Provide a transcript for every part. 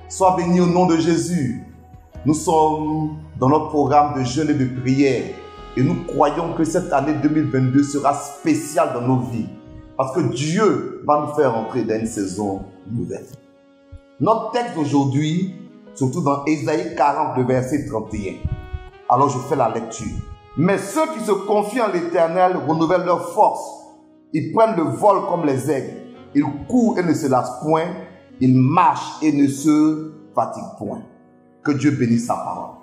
Sois béni au nom de Jésus. Nous sommes dans notre programme de jeûne et de prière et nous croyons que cette année 2022 sera spéciale dans nos vies parce que Dieu va nous faire entrer dans une saison nouvelle. Notre texte d'aujourd'hui, surtout dans Ésaïe 40, le verset 31. Alors je fais la lecture. Mais ceux qui se confient en l'Éternel renouvellent leur force. Ils prennent le vol comme les aigles. Ils courent et ne se lassent point. Ils marchent et ne se fatiguent point. Que Dieu bénisse sa parole.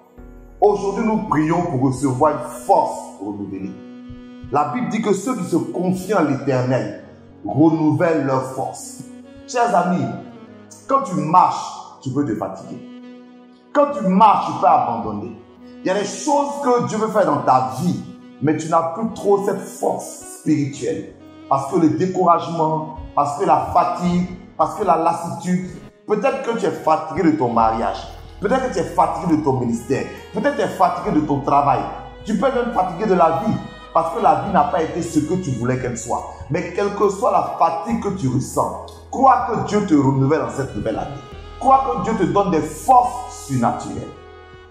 Aujourd'hui, nous prions pour recevoir une force renouvelée. La Bible dit que ceux qui se confient en l'Éternel renouvellent leur force. Chers amis, quand tu marches, tu peux te fatiguer. Quand tu marches, tu peux abandonner. Il y a des choses que Dieu veut faire dans ta vie, mais tu n'as plus trop cette force spirituelle. Parce que le découragement, parce que la fatigue, parce que la lassitude, peut-être que tu es fatigué de ton mariage, peut-être que tu es fatigué de ton ministère, peut-être que tu es fatigué de ton travail. Tu peux même fatiguer de la vie, parce que la vie n'a pas été ce que tu voulais qu'elle soit. Mais quelle que soit la fatigue que tu ressens, crois que Dieu te renouvelle dans cette nouvelle année. Crois que Dieu te donne des forces surnaturelles.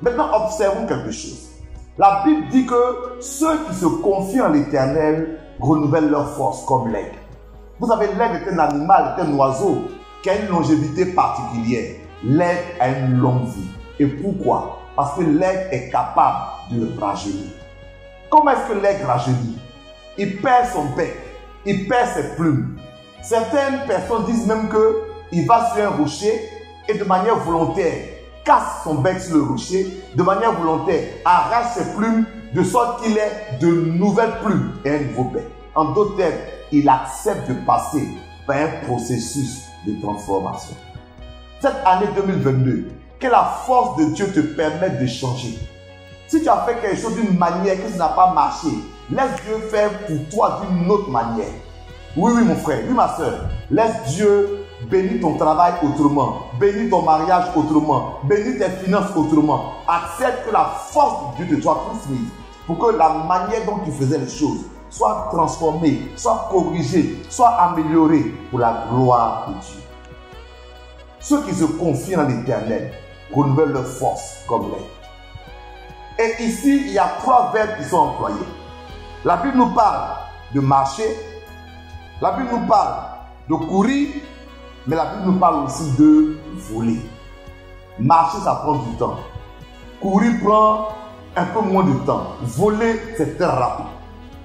Maintenant, observons quelque chose. La Bible dit que ceux qui se confient en l'Éternel renouvellent leurs forces comme l'aigle. Vous savez, l'aigle est un animal, est un oiseau qui a une longévité particulière. L'aigle a une longue vie. Et pourquoi? Parce que l'aigle est capable de rajeunir. Comment est-ce que l'aigle rajeunit? Il perd son bec, il perd ses plumes. Certaines personnes disent même qu'il va sur un rocher et de manière volontaire casse son bec sur le rocher, de manière volontaire arrache ses plumes de sorte qu'il ait de nouvelles plumes et un nouveau bec. En d'autres termes, il accepte de passer par un processus de transformation. Cette année 2022, que la force de Dieu te permette de changer. Si tu as fait quelque chose d'une manière que ça n'a pas marché, laisse Dieu faire pour toi d'une autre manière. Oui, mon frère, oui, ma soeur. Laisse Dieu bénir ton travail autrement, bénir ton mariage autrement, bénir tes finances autrement. Accepte que la force de Dieu te soit transmise pour que la manière dont tu faisais les choses soit transformée, soit corrigée, soit améliorée pour la gloire de Dieu. Ceux qui se confient en l'Éternel renouvellent leur force comme l'aigle. Et ici, il y a 3 verbes qui sont employés. La Bible nous parle de marcher, la Bible nous parle de courir, mais la Bible nous parle aussi de voler. Marcher, ça prend du temps. Courir prend un peu moins de temps. Voler, c'est très rapide.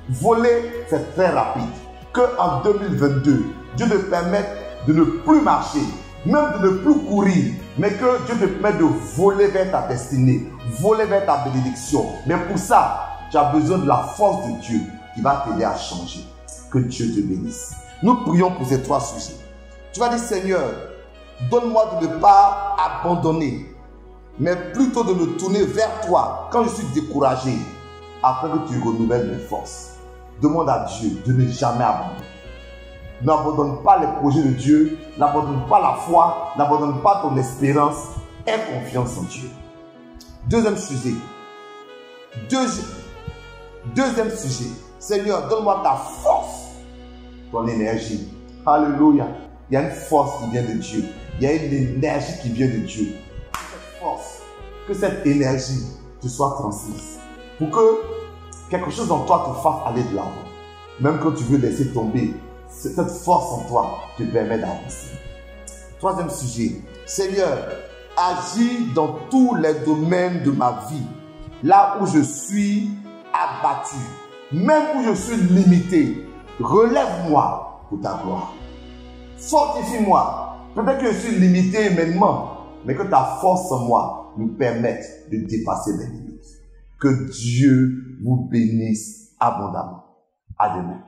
Voler, c'est très rapide. Qu'en 2022, Dieu te permette de ne plus marcher, même de ne plus courir, mais que Dieu te permette de voler vers ta destinée, voler vers ta bénédiction. Mais pour ça, tu as besoin de la force de Dieu qui va t'aider à changer. Que Dieu te bénisse. Nous prions pour ces 3 sujets. Tu vas dire, Seigneur, donne-moi de ne pas abandonner, mais plutôt de me tourner vers toi quand je suis découragé, afin que tu renouvelles mes forces. Demande à Dieu de ne jamais abandonner. N'abandonne pas les projets de Dieu, n'abandonne pas la foi, n'abandonne pas ton espérance. Aie confiance en Dieu. Deuxième sujet. Deuxième sujet. Seigneur, donne-moi ta force, ton énergie. Alléluia. Il y a une force qui vient de Dieu. Il y a une énergie qui vient de Dieu. Cette force, que cette énergie te soit transmise. Pour que quelque chose en toi te fasse aller de l'avant. Même quand tu veux laisser tomber, cette force en toi te permet d'avancer. Troisième sujet. Seigneur, agis dans tous les domaines de ma vie. Là où je suis abattu, même où je suis limité, relève-moi pour ta gloire. Fortifie-moi. Peut-être que je suis limité humainement, mais que ta force en moi nous permette de dépasser mes limites. Que Dieu vous bénisse abondamment. À demain.